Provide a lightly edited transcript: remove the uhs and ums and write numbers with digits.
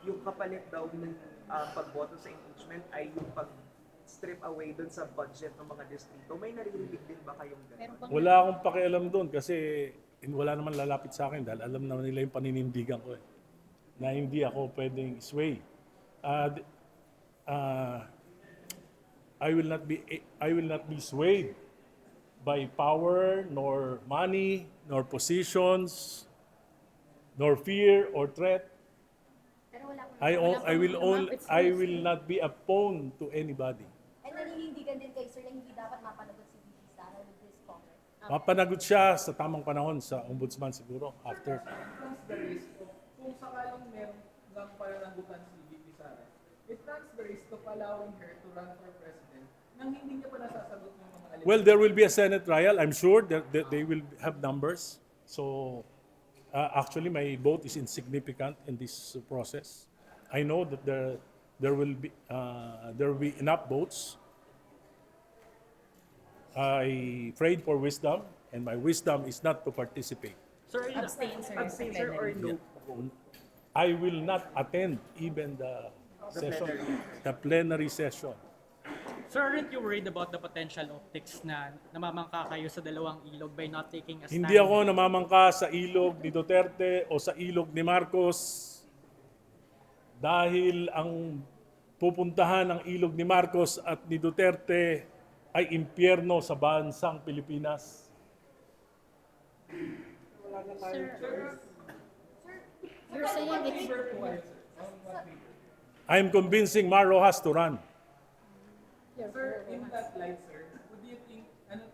yung kapalit daw ng pagboto sa impeachment ay yung pag-strip away dun sa budget ng mga distrito. May naririnig din ba kayong gano'n? Wala akong pakialam doon kasi wala naman lalapit sa akin dahil alam naman nila yung paninindigan ko eh. Na hindi ako pwedeng sway. Uh, uh, I will not be swayed by power, nor money, nor positions, nor fear or threat. Pero wala po I will not be a pawn to anybody. And naninindigan din kay sir na hindi dapat mapanagot si VP Sara with this comment. Mapanagot siya sa tamang panahon sa ombudsman siguro after. Runs the risk kung sakaling meron ng pananagutan si VP Sara, it runs the risk of allowing her to run for president nang hindi niya pa nasasagot ng mga alleged. Well, there will be a Senate trial. I'm sure that they will have numbers. So, actually, my vote is insignificant in this process. I know that there will be enough votes. I prayed for wisdom, and my wisdom is not to participate. Sir, Abstain, sir, sa abstain, sir, or plenary. no? I will not attend even the session, the plenary session. Sir, aren't you worried about the potential optics na namamangka kayo sa dalawang ilog by not taking a stand? Hindi ako namamangka sa ilog ni Duterte o sa ilog ni Marcos dahil ang pupuntahan ng ilog ni Marcos at ni Duterte ay impyerno sa bansang Pilipinas. You're saying it's... I'm convincing Mar Rojas to run. Sir, in that light, sir, would you think, ano